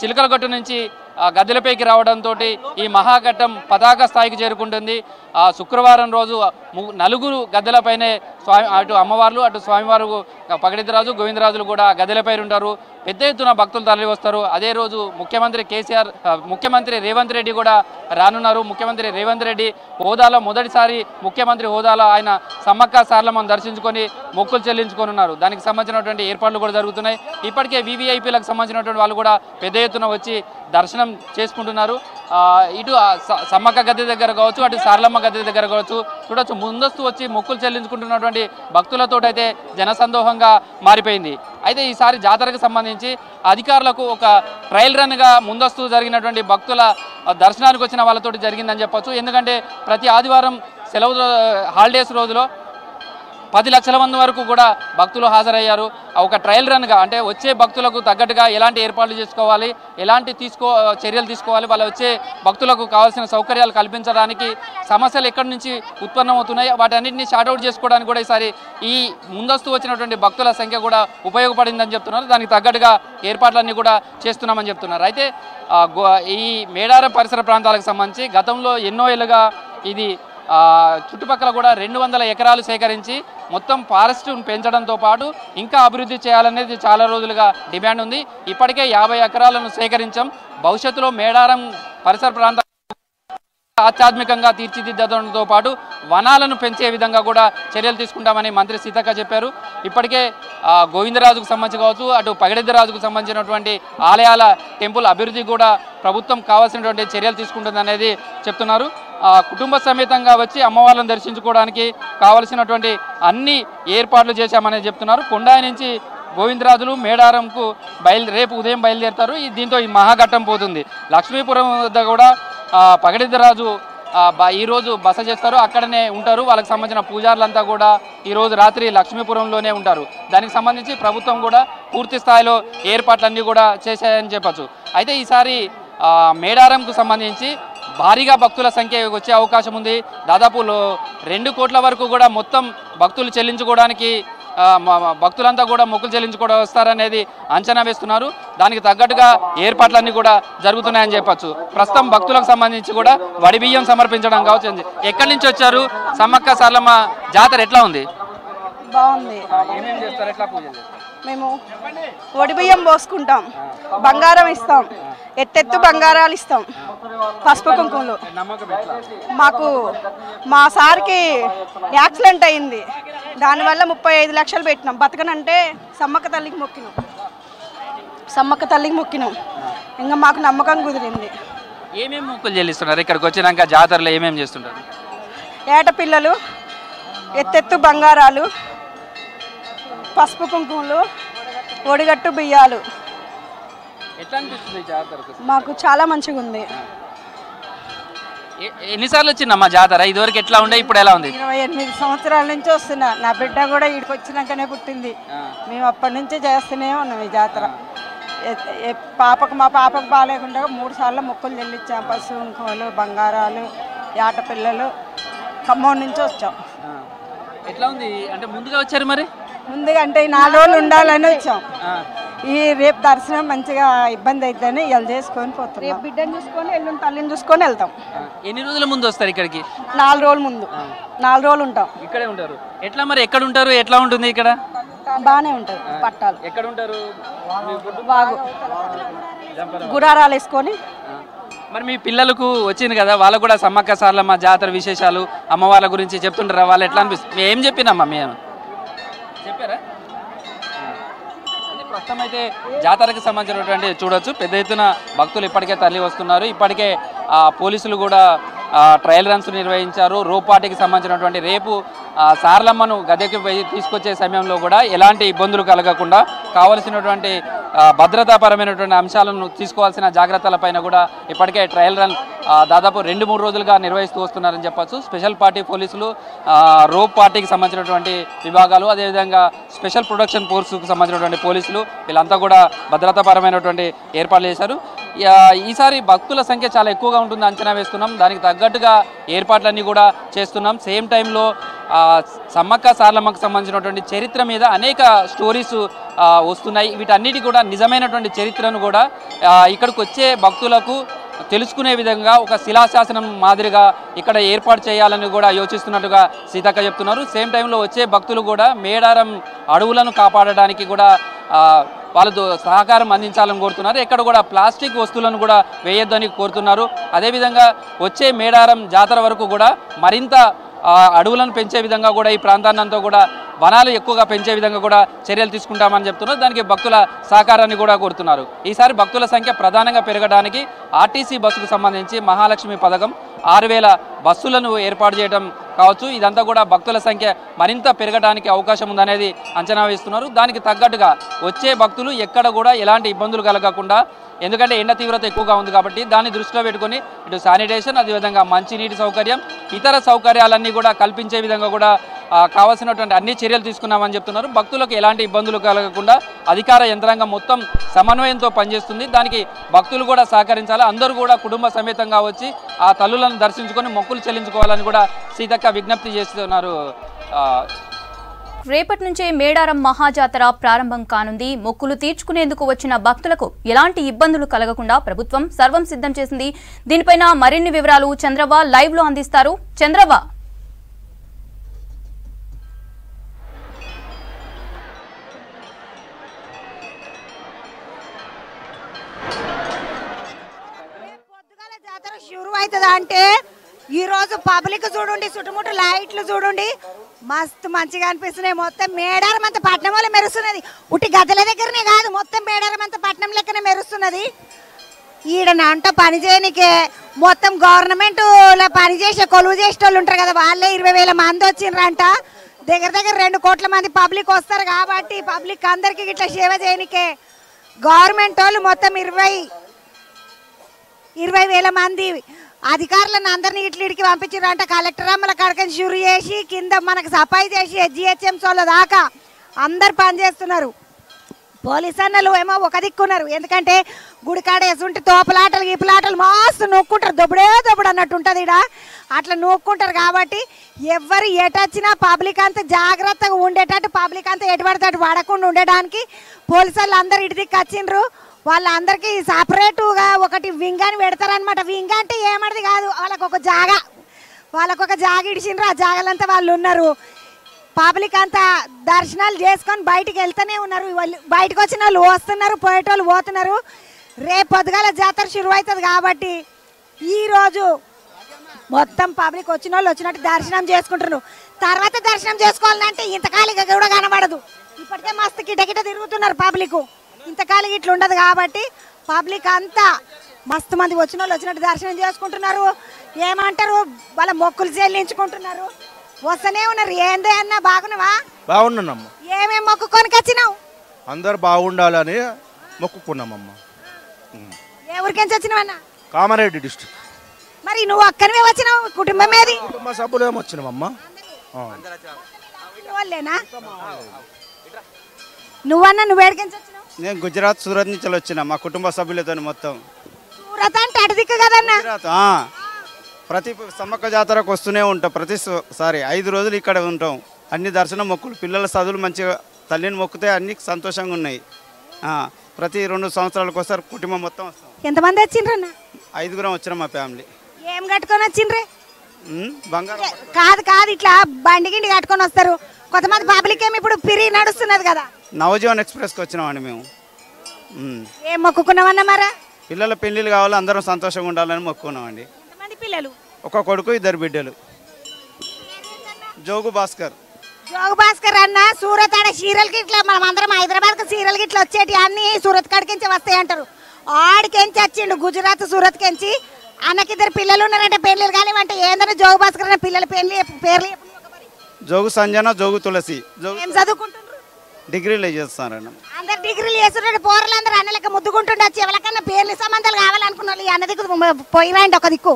చిలకలగట్టు నుంచి గద్దెలపైకి రావడంతో ఈ మహాఘట్టం పతాక స్థాయికి చేరుకుంటుంది. శుక్రవారం రోజు 4 గద్దెలపైనే అటు అమ్మవార్లు అటు స్వామివారు పగడిద్దరాజు గోవిందరాజులు కూడా గద్దెలపై ఉంటారు. పెద్ద ఎత్తున భక్తులు తరలి వస్తారు. అదే రోజు ముఖ్యమంత్రి రేవంత్ రెడ్డి కూడా రానున్నారు. ముఖ్యమంత్రి రేవంత్ రెడ్డి హోదాలో మొదటిసారి ముఖ్యమంత్రి హోదాలో ఆయన సమ్మక్క సారలమ్మను దర్శించుకొని మొక్కులు చెల్లించుకోనున్నారు. దానికి సంబంధించినటువంటి ఏర్పాట్లు కూడా జరుగుతున్నాయి. ఇప్పటికే వీవీఐపీలకు సంబంధించినటువంటి వాళ్ళు కూడా పెద్ద ఎత్తున వచ్చి దర్శనం చేసుకుంటున్నారు. ఇటు సమ్మక్క గద్దె దగ్గర కావచ్చు అటు సారలమ్మ గద్దె దగ్గర కావచ్చు చూడొచ్చు. ముందస్తు వచ్చి మొక్కులు చెల్లించుకుంటున్నటువంటి భక్తులతో అయితే జనసందోహంగా మారిపోయింది. అయితే ఈసారి జాతరకు సంబంధించి అధికారులకు ఒక ట్రయల్ రన్గా ముందస్తు జరిగినటువంటి భక్తుల దర్శనానికి వచ్చిన వాళ్ళతో జరిగిందని చెప్పొచ్చు. ఎందుకంటే ప్రతి ఆదివారం సెలవు హాలిడేస్ రోజులో 10 లక్షల మంది వరకు కూడా భక్తులు హాజరయ్యారు. ఒక ట్రయల్ రన్గా అంటే వచ్చే భక్తులకు తగ్గట్టుగా ఎలాంటి ఏర్పాట్లు చేసుకోవాలి, ఎలాంటి చర్యలు తీసుకోవాలి, వాళ్ళ వచ్చే భక్తులకు కావాల్సిన సౌకర్యాలు కల్పించడానికి సమస్యలు ఎక్కడి నుంచి ఉత్పన్నమవుతున్నాయి వాటన్నింటినీ షార్ట్అవుట్ చేసుకోవడానికి కూడా ఈసారి ఈ ముందస్తు వచ్చినటువంటి భక్తుల సంఖ్య కూడా ఉపయోగపడిందని చెప్తున్నారు. దానికి తగ్గట్టుగా ఏర్పాట్లన్నీ కూడా చేస్తున్నామని చెప్తున్నారు. అయితే ఈ మేడారం పరిసర ప్రాంతాలకు సంబంధించి గతంలో ఎన్నో ఏళ్ళుగా ఇది చుట్టుపక్కల కూడా 200 ఎకరాలు సేకరించి మొత్తం ఫారెస్ట్ పెంచడంతో పాటు ఇంకా అభివృద్ధి చేయాలనేది చాలా రోజులుగా డిమాండ్ ఉంది. ఇప్పటికే 50 ఎకరాలను సేకరించాం. భవిష్యత్తులో మేడారం పరిసర ప్రాంతాలు ఆధ్యాత్మికంగా తీర్చిదిద్దడంతో పాటు వనాలను పెంచే విధంగా కూడా చర్యలు తీసుకుంటామని మంత్రి సీతక్క చెప్పారు. ఇప్పటికే గోవిందరాజుకు సంబంధించి కావచ్చు అటు పగడిద్దరాజుకు సంబంధించినటువంటి ఆలయాల టెంపుల్ అభివృద్ధి కూడా ప్రభుత్వం కావాల్సినటువంటి చర్యలు తీసుకుంటుందనేది చెప్తున్నారు. కుటుంబ సమేతంగా వచ్చి అమ్మవార్లను దర్శించుకోవడానికి కావలసినటువంటి అన్ని ఏర్పాట్లు చేశామని చెప్తున్నారు. కొండాయి నుంచి గోవిందరాజులు మేడారంకు రేపు ఉదయం బయలుదేరుతారు. దీంతో ఈ మహాఘట్టం పోతుంది. లక్ష్మీపురం వద్ద కూడా పగడిద్దరాజు ఈరోజు బస చేస్తారు, అక్కడనే ఉంటారు. వాళ్ళకి సంబంధించిన పూజారులంతా కూడా ఈరోజు రాత్రి లక్ష్మీపురంలోనే ఉంటారు. దానికి సంబంధించి ప్రభుత్వం కూడా పూర్తి స్థాయిలో ఏర్పాట్లన్నీ కూడా చేశాయని చెప్పచ్చు. అయితే ఈసారి మేడారంకు సంబంధించి భారీగా భక్తుల సంఖ్య వచ్చే అవకాశం ఉంది. దాదాపు 2 కోట్ల వరకు కూడా మొత్తం భక్తులు చెల్లించుకోవడానికి భక్తులంతా కూడా మొక్కులు చెల్లించుకోవడం వస్తారనేది అంచనా వేస్తున్నారు. దానికి తగ్గట్టుగా ఏర్పాట్లన్నీ కూడా జరుగుతున్నాయని చెప్పొచ్చు. ప్రస్తుతం భక్తులకు సంబంధించి కూడా వడి బియ్యం సమర్పించడం కావచ్చు. ఎక్కడి నుంచి వచ్చారు? సమ్మక్క సారలమ్మ జాతర ఎట్లా ఉంది? బాగుంది. ఏమేం చేస్తారు? ఎట్లా పూజలు చేస్తారు? మేము వడి బియ్యం పోసుకుంటాం, బంగారం ఇస్తాం, ఎత్తెత్తు బంగారాలు ఇస్తాం, పసుపు కుంకుమలు. మాకు మా సార్కి యాక్సిడెంట్ అయింది, దానివల్ల 35 లక్షలు పెట్టినాం. బతకనంటే సమ్మక్క తల్లికి మొక్కినాం. ఇంకా మాకు నమ్మకం కుదిరింది. ఏమేమి మొక్కులు చెల్లిస్తున్నారు? ఇక్కడికి వచ్చినాక జాతరలో ఏమేమి చేస్తుంటారు? ఏటపిల్లలు, ఎత్తెత్తు బంగారాలు, పసుపు కుంకుమలు, ఒడిగట్టు బియ్యాలు. ఎట్లా అనిపిస్తుంది జాతరకు? మాకు చాలా మంచిగా ఉంది. ఎన్నిసార్లు వచ్చిందమ్మా జాతర? ఇదివరకు ఎట్లా ఉండే, ఇప్పుడు ఎలా ఉంది? 28 సంవత్సరాల నుంచి వస్తున్నా. నా బిడ్డ కూడా ఇక్కడికి వచ్చినాకనే పుట్టింది. మేము అప్పటి నుంచే చేస్తూనే ఉన్నాం ఈ జాతర. మా పాపకు బాగాలేకుండా 3 సార్లు మొక్కులు చెల్లించాం. పసుపు కుంకుమలు, బంగారాలు, ఆటపిల్లలు. ఖమ్మం నుంచి వచ్చాం. ఎట్లా ఉంది అంటే ముందుగా వచ్చారు? మరి ముందుగా అంటే 4 రోజులు ఉండాలని వచ్చాం. ఈ రేపు దర్శనం మంచిగా ఇబ్బంది అవుతుందని ఇలా చేసుకొని పోతాం. రేపు బిడ్డను చూసుకొని ఎల్లుండి తల్లిని చూసుకొని వెళ్తాం. ఎన్ని రోజుల ముందు వస్తారు ఇక్కడికి? 4 రోజుల ముందు. 4 రోజులు ఉంటాం. ఇక్కడే ఉంటారు? ఎట్లా మరి ఎక్కడ ఉంటారు? ఎట్లా ఉంటుంది ఇక్కడ? బాగానే ఉంటుంది. పట్టాలు ఎక్కడ ఉంటారు? బాగు గుడారాలు వేసుకొని. మరి మీ పిల్లలకు వచ్చింది కదా, వాళ్ళకు కూడా సమ్మక్క సారలమ్మ జాతర విశేషాలు అమ్మవార్ల గురించి చెప్తుంటారా? వాళ్ళు ఎట్లా అనిపిస్తుంది? ఏం చెప్పినమ్మా? మేము చెప్పారా? ప్రస్తుతం అయితే జాతరకు సంబంధించినటువంటి చూడొచ్చు, పెద్ద ఎత్తున భక్తులు ఇప్పటికే తరలి వస్తున్నారు. ఇప్పటికే పోలీసులు కూడా ట్రయల్ రన్స్ నిర్వహించారు. రోపాటికి సంబంధించినటువంటి రేపు సారలమ్మను గద్దెకి తీసుకొచ్చే సమయంలో కూడా ఎలాంటి ఇబ్బందులు కలగకుండా కావలసినటువంటి భద్రతాపరమైనటువంటి అంశాలను తీసుకోవాల్సిన జాగ్రత్తలపైన కూడా ఇప్పటికే ట్రయల్ రన్ దాదాపు 2-3 రోజులుగా నిర్వహిస్తూ వస్తున్నారని చెప్పచ్చు. స్పెషల్ పార్టీ పోలీసులు, రోప్ పార్టీకి సంబంధించినటువంటి విభాగాలు, అదేవిధంగా స్పెషల్ ప్రొడక్షన్ ఫోర్స్కు సంబంధించినటువంటి పోలీసులు వీళ్ళంతా కూడా భద్రతాపరమైనటువంటి ఏర్పాట్లు చేశారు. ఈసారి భక్తుల సంఖ్య చాలా ఎక్కువగా ఉంటుంది అంచనా వేస్తున్నాం. దానికి తగ్గట్టుగా ఏర్పాట్లన్నీ కూడా చేస్తున్నాం. సేమ్ టైంలో సమ్మక్క సారలమ్మకు సంబంధించినటువంటి చరిత్ర మీద అనేక స్టోరీస్ వస్తున్నాయి. వీటన్నిటి కూడా నిజమైనటువంటి చరిత్రను కూడా ఇక్కడికి వచ్చే భక్తులకు తెలుసుకునే విధంగా ఒక శిలాశాసనం మాదిరిగా ఇక్కడ ఏర్పాటు చేయాలని కూడా యోచిస్తున్నట్టుగా సీతక్క చెప్తున్నారు. సేమ్ టైంలో వచ్చే భక్తులు కూడా మేడారం అడవులను కాపాడడానికి కూడా వాళ్ళు సహకారం అందించాలని కోరుతున్నారు. ఎక్కడ కూడా ప్లాస్టిక్ వస్తువులను కూడా వేయొద్దని కోరుతున్నారు. అదేవిధంగా వచ్చే మేడారం జాతర వరకు కూడా మరింత అడవులను పెంచే విధంగా కూడా ఈ ప్రాంతాన్నంతా కూడా వనాలు ఎక్కువగా పెంచే విధంగా కూడా చర్యలు తీసుకుంటామని చెప్తున్నారు. దానికి భక్తుల సహకారాన్ని కూడా కోరుతున్నారు. ఈసారి భక్తుల సంఖ్య ప్రధానంగా పెరగడానికి ఆర్టీసీ బస్సుకు సంబంధించి మహాలక్ష్మి పథకం 6000 బస్సులను ఏర్పాటు చేయడం కావచ్చు. ఇదంతా కూడా భక్తుల సంఖ్య మరింత పెరగడానికి అవకాశం ఉందనేది అంచనా వేస్తున్నారు. దానికి తగ్గట్టుగా వచ్చే భక్తులు ఎక్కడ కూడా ఎలాంటి ఇబ్బందులు కలగకుండా, ఎందుకంటే ఎండ తీవ్రత ఎక్కువగా ఉంది కాబట్టి దాన్ని దృష్టిలో పెట్టుకొని ఇటు శానిటేషన్, అదేవిధంగా మంచినీటి సౌకర్యం, ఇతర సౌకర్యాలన్నీ కూడా కల్పించే విధంగా కూడా కావాల్సినటువంటి అన్ని చర్యలు తీసుకున్నామని చెప్తున్నారు. భక్తులకు ఎలాంటి ఇబ్బందులు కలగకుండా అధికార యంత్రాంగం మొత్తం సమన్వయంతో పనిచేస్తుంది. దానికి భక్తులు కూడా సహకరించాలి. అందరూ కూడా కుటుంబ సమేతంగా వచ్చి ఆ తల్లులను దర్శించుకొని మొక్కులు చెల్లించుకోవాలని కూడా సీతక్క విజ్ఞప్తి చేస్తున్నారు. రేపటి నుంచే మేడారం మహాజాతర ప్రారంభం కానుంది. మొక్కులు తీర్చుకునేందుకు వచ్చిన భక్తులకు ఎలాంటి ఇబ్బందులు కలగకుండా ప్రభుత్వం సర్వం సిద్ధం చేసింది. దీనిపైన మరిన్ని వివరాలు చంద్రవ్వ లైవ్ లో అందిస్తారు. చంద్రవ్వ, జాతర షురు అవుతుందా అంటే ఈ రోజు పబ్లిక్ చూడండి, చుట్టుముట్టు లైట్లు చూడండి, మస్తు మంచిగా అనిపిస్తున్నాయి. మొత్తం మేడారం అంత పట్నం వల్ల మెరుస్తున్నది. ఉట్టి గద్దెల దగ్గరనే కాదు, మొత్తం మేడారం అంత పట్నం లెక్కనే మెరుస్తున్నది. ఈడనంట పని చేయనికే మొత్తం గవర్నమెంట్ పని చేసే కొలువు చేసే వాళ్ళు ఉంటారు కదా, వాళ్ళే 20,000 మంది వచ్చిండ్రంట. దగ్గర 2 కోట్ల మంది పబ్లిక్ వస్తారు కాబట్టి పబ్లిక్ అందరికి ఇట్లా సేవ చేయనికే గవర్నమెంట్ వాళ్ళు మొత్తం 20,000 మంది అధికారులను అందరినీ ఇట్లిడికి పంపించారంట. కలెక్టర్ అమ్మల కడకని షురు చేసి కింద మనకు సఫాయి చేసి GHMC వాళ్ళ దాకా అందరు పనిచేస్తున్నారు. పోలీసు అన్నలు ఏమో ఒక దిక్కున్నారు, ఎందుకంటే గుడికాడ వేసుంటే తోపులాటలు గీపులాటలు మస్తు నూక్కుంటారు, దొబ్బుడే దొబ్బుడు అన్నట్టు ఉంటుంది ఇక్కడ, అట్లా నూక్కుంటారు. కాబట్టి ఎవరు ఎటొచ్చినా పబ్లిక్ అంతా జాగ్రత్తగా ఉండేటట్టు, పబ్లిక్ అంతా ఎటు పడితే పడకుండా ఉండడానికి పోలీసు వాళ్ళు అందరు ఇటు దిక్కు వచ్చిండ్రు. వాళ్ళందరికీ సపరేటుగా ఒకటి వింగ్ అని పెడతారనమాట. వింగ్ అంటే ఏమన్నది కాదు, వాళ్ళకొక జాగ ఇడిచిండ్రు, ఆ జాగలంతా వాళ్ళు ఉన్నారు. పబ్లిక్ అంతా దర్శనాలు చేసుకొని బయటికి వెళ్తూనే ఉన్నారు. వాళ్ళు బయటకు వచ్చిన వాళ్ళు వస్తున్నారు, పోయేటోళ్ళు పోతున్నారు. రేపు పొద్దుగాల జాతర షురు అవుతుంది కాబట్టి ఈరోజు మొత్తం పబ్లిక్ వచ్చిన వాళ్ళు వచ్చినట్టు దర్శనం చేసుకుంటున్నారు. తర్వాత దర్శనం చేసుకోవాలంటే ఇంతకాలిగా కూడా కనబడదు. ఇప్పటికే మస్తు కిటకిట తిరుగుతున్నారు పబ్లిక్, ఇంతకాలిగా ఇట్లా ఉండదు. కాబట్టి పబ్లిక్ అంతా మస్తు మంది వచ్చిన వాళ్ళు వచ్చినట్టు దర్శనం చేసుకుంటున్నారు. ఏమంటారు, వాళ్ళ మొక్కులు చెల్లించుకుంటున్నారు, వస్తూనే ఉన్నారు. ఏందో అన్నా బాగున్నావా? బాగున్నానమ్మా. ఏమేమి మొక్కుకొని వచ్చినావు? అందరు బాగుండాలని మొక్కుకున్నామమ్మా. ఏ ఊరికెంచి వచ్చినావన్నా? కామారెడ్డి డిస్ట్రిక్ట్. మరి నువ్వు అక్కడనే వచ్చినావు, కుటుంబం ఏది? కుటుంబ సభ్యులు ఏమి వచ్చినామమ్మా. వాళ్ళేనా? నువ్వన్నా నువ్వు ఏడికెంచి వచ్చినావు? నేను గుజరాత్ సూరత్ నుంచి వచ్చిన మా కుటుంబ సభ్యులతో మొత్తం. సూరత్ అంటే అటు దిక్కు కదన్నా? ప్రతి సమ్మక్క జాతరకు వస్తూనే ఉంటాం, ప్రతిసారి 5 రోజులు ఇక్కడ ఉంటాం. అన్ని దర్శనం మొక్కులు, పిల్లల చదువులు మంచిగా తల్లిని మొక్కితే అన్ని సంతోషంగా ఉన్నాయి. ప్రతి 2 సంవత్సరాలకు ఒకసారి కుటుంబం మొత్తం వస్తాం. ఎంతమంది వచ్చిండ్రన్న? 5గురం వచ్చినాం మా ఫ్యామిలీ. ఏం కట్టుకొని వచ్చిండ్రే? బంగారం కాదు ఇట్లా బండి గిండి కట్టుకొని వస్తారు. కొంతమంది పబ్లిక్ ఏమి ఇప్పుడు పిరి నడుస్తున్నది కదా. నవజీవన్ ఎక్స్ప్రెస్కి వచ్చినామండి మేము. ఏం మొక్కుకున్నామన్నా? మరి పిల్లల పెళ్లిళ్ళు కావాలి, అందరం సంతోషంగా ఉండాలని మొక్కుకున్నామండి. ఎంతమంది పిల్లలు? ఒక కొడుకు 2 బిడ్డలు. జోగు భాస్కర్. జోగు భాస్కర్ అన్న సూరత్ ఆడ సీరియల్కి ఇట్లా మనం అందరం హైదరాబాద్కి సీరియల్కి ఇట్లా వచ్చేటి అన్ని సూరత్ కాడికించి వస్తాయి అంటారు. ఆడికెంచి వచ్చిండు గుజరాత్ సూరత్కించి. అన్నకి 2 పిల్లలు ఉన్నారంటే పెళ్లిళ్ళు కాలేవంటే ఏందన్నా జోగు భాస్కర్ అన్న పిల్లల పేర్లు? జోగు సంజన, జోగు తులసి. ఏం చదువుకుంటున్నారు? డిగ్రీలు చేస్తారన్న. అందరు డిగ్రీలు చేస్తున్నారు. పోరలు అందరూ అన్నలకి ముద్దుకుంటుండొచ్చు. ఎవరికన్నా పేర్లు సంబంధాలు కావాలనుకున్న వాళ్ళు అన్న దిక్కు పోయిరాండి ఒక దిక్కు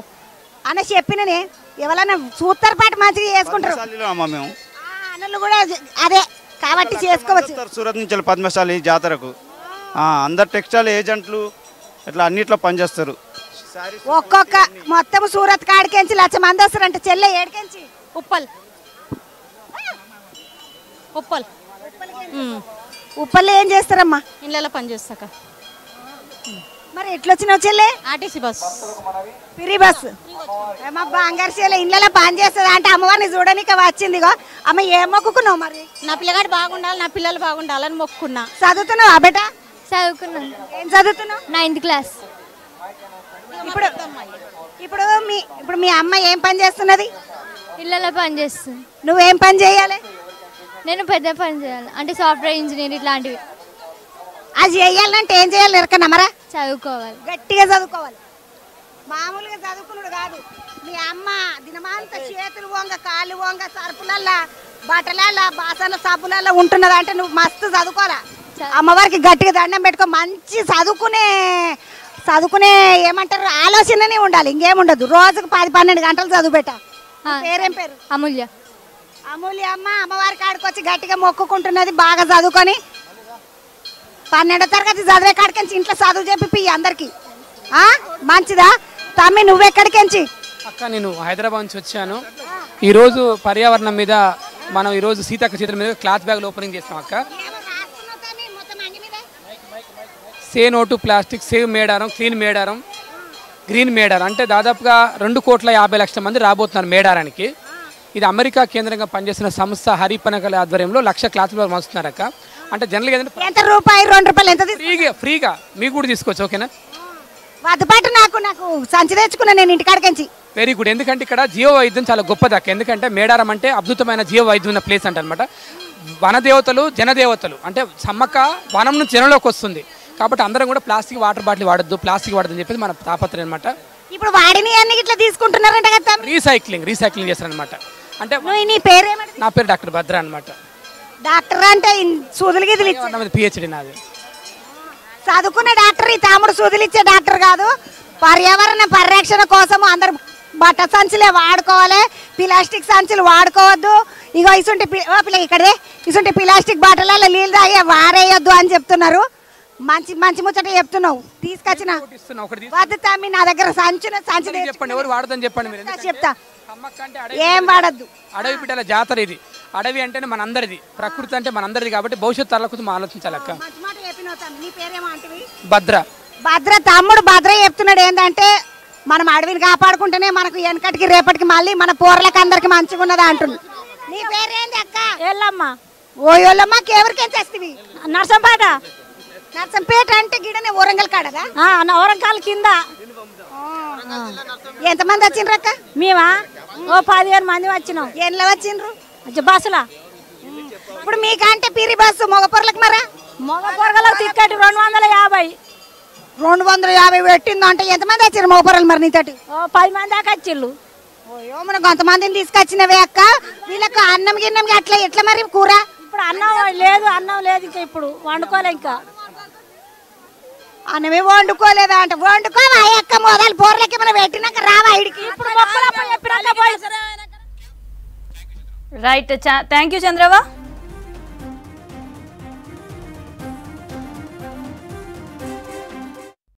అన్న చెప్పిననే. ఎవరన్నా సూత్తర్ పాటు మంచిగా చేసుకుంటారు మేము. అన్నలు కూడా అదే కాబట్టి చేసుకోవచ్చు. సూరత్ నుంచి పద్మశాలి జాతరకు అందరు టెక్స్టైల్ ఏజెంట్లు ఇట్లా అన్నిట్లో పనిచేస్తారు. ఒక్కొక్క మొత్తం సూరత్ కాడికెంచి 1,00,000 మంది వస్తారంటే. చెల్లె ఏడికెంచి? ఉప్పల్లో ఏం చేస్తారమ్మా? ఇళ్ళలో పని చేస్తాక. మరి ఎట్లొచ్చినావు చెల్లె? RTC bus, free bus. ఏమో బంగారు చెల్లె ఇళ్ళలో పని చేస్తుంది అంటే అమ్మవారిని చూడడానికి వచ్చిందిగో. అమ్మ ఏం మొక్కుకున్నావు మరి? నా పిల్లగాడు బాగుండాలి, నా పిల్లలు బాగుండాలని మొక్కుకున్నా. చదువుతున్నావా బేట? చదువుకున్నాను. ఏం చదువుతున్నావు? 9th class. ఇప్పుడు మీ అమ్మ ఏం పని చేస్తున్నది? ఇళ్ళలో పని చేస్తుంది. నువ్వేం పని చేయాలి? నేను పెద్ద పని చేయాలి అంటే సాఫ్ట్వేర్ ఇంజనీర్ ఇట్లాంటివి. అది చేయాలంటే ఏం చేయాలి ఎరకనమ్మరా? చదువుకోవాలి, గట్టిగా చదువుకోవాలి. మామూలుగా చదువుకున్నాడు కాదు. మీ అమ్మ దినమంతా చేతులు వంగ కాళ్ళు వంగ సరుపులల్లా బట్టలల్లా బాసన సబ్బులల్లా ఉంటున్నది అంటే నువ్వు మస్తు చదువుకోవాలా. అమ్మవారికి గట్టిగా దండం పెట్టుకో. మంచి చదువుకునే ఏమంటారు ఆలోచననే ఉండాలి, ఇంకేముండదు. రోజుకు 10-12 గంటలు చదువు పెట్ట. పేరేం పేరు? అమూల్య. అమూల్య అమ్మ అమ్మవారి కాడికి వచ్చి గట్టిగా మొక్కుకుంటున్నది. బాగా చదువుకొని 12వ తరగతి చదివే కాడికించి ఇంట్లో చదువు చెప్పి అందరికి మంచిదా? తమ్మి నువ్వెక్కడికించి? అక్క నేను హైదరాబాద్ నుంచి వచ్చాను. ఈరోజు పర్యావరణం మీద మనం ఈరోజు సీతక్క చేతుల మీద క్లాత్ బ్యాగ్ ఓపెనింగ్ చేస్తాం అక్క. Say no to plastic, save Medaram, clean Medaram, green Medaram. అంటే దాదాపుగా 2,50,00,000 మంది రాబోతున్నారు మేడారానికి. ఇది అమెరికా కేంద్రంగా పనిచేస్తున్న సంస్థ హరిపనకల ఆధ్వర్యంలో 1,00,000 క్లాత్ బ్యాగ్ మస్తున్నారు అక్క. అంటే జనరల్గా ఎంత రూపాయి 2 రూపాయలు ఎంత ఫ్రీగా మీకు కూడా తీసుకోవచ్చు. ఓకేనా? వద్దపాటు నాకు సంచి తెచ్చుకున్నా నేను ఇంటికాడికించి. Very good. ఎందుకంటే ఇక్కడ జీవ వైద్యం చాలా గొప్పది అక్క. ఎందుకంటే మేడారం అంటే అద్భుతమైన జీవ వైద్యం ఉన్న ప్లేస్ అంట అనమాట. వనదేవతలు జనదేవతలు అంటే సమ్మక్క వనం నుంచి జనంలోకి వస్తుంది. కాబట్టి అందరం కూడా ప్లాస్టిక్ వాటర్ బాటిల్ వాడద్దు, ప్లాస్టిక్ వాడద్దు అని చెప్పేసి మన తాపత్రయం అనమాట. ఇప్పుడు వాడిని అన్ని ఇట్లా తీసుకుంటున్నారంట కదా? రీసైక్లింగ్ చేస్తారనమాట. అంటే నీ పేరేమంటే? నా పేరు డాక్టర్ భద్ర అనమాట. డాక్టర్ అంటే సూదులు గిదులు పిహెచ్డి నాది. చదువుకున్న డాక్టర్. ఈ తమ్ముడు సూదులు ఇచ్చే డాక్టర్ కాదు. పర్యావరణ పరిరక్షణ కోసం అందరు బట్ట సంచులే వాడుకోవాలి, ప్లాస్టిక్ సంచులు వాడుకోవద్దు. ఇగో ఇసుంటి పిల్ల ఇక్కడే ఇసుంటి ప్లాస్టిక్ బాటిల్లో నీళ్ళు తాగే వారేయొద్దు అని చెప్తున్నారు. మంచి మంచి ముచ్చట చెప్తున్నావు. తీసుకొచ్చిన వద్దు తమ్మి, నా దగ్గర సంచి చెప్పండి, ఎవరు వాడదని చెప్పండి. చెప్తా, ఏం వాడద్దు. అడవి బిడ్డల జాతర ఇది. అడవి అంటేనే మనందరిది, ప్రకృతి అంటే మనందరిది. కాబట్టి భవిష్యత్తు తరాలకు మనం ఆలోచించాలి అక్క. భద్ర భద్ర తమ్ముడు భద్ర చెప్తున్నాడు ఏంటంటే మనం అడవిని కాపాడుకుంటేనే మనకు వెనకటికి రేపటికి మళ్ళీ మన పోరలకు అందరికి మంచిగా ఉన్నదా అంటుంది. నీ పేరేంది అక్క? ఎల్లమ్మ. ఓ ఎల్లమ్మ, ఎవరికేం చేస్తుంది? నర్సంపేట. నర్సంపేట అంటే గిడనే ఓరంగల్ కాడదా? ఓరంకాల కింద. ఎంతమంది వచ్చిండ్రు అక్క? మేమా ఓ 15 మంది వచ్చినాం. ఎన్లో వచ్చిండ్రు? బస్సులా. ఇప్పుడు మీకంటే పిరి బస్సు మగ పొరలకు మరా? మగ పొరగలకు టికెట్ 250. 250 పెట్టింది అంటే ఎంతమంది వచ్చారు మగ పొరలు మరి నీతోటి? 10 మంది దాకా వచ్చిళ్ళు. ఓయో మన కొంతమందిని తీసుకొచ్చినవే అక్క. వీళ్ళకు అన్నం గిన్నం అట్లా ఎట్లా మరి కూర? ఇప్పుడు అన్నం లేదు ఇంకా ఇప్పుడు వండుకోలే. ఇంకా అన్నమే వండుకోలేదా అంటే వండుకోవా అక్క. మొదలు పోర్లకి మనం పెట్టినాక రావా ఇడికి. ఇప్పుడు మొక్కలప్ప చెప్పినాక పోయి. Right, thank you చంద్రవా.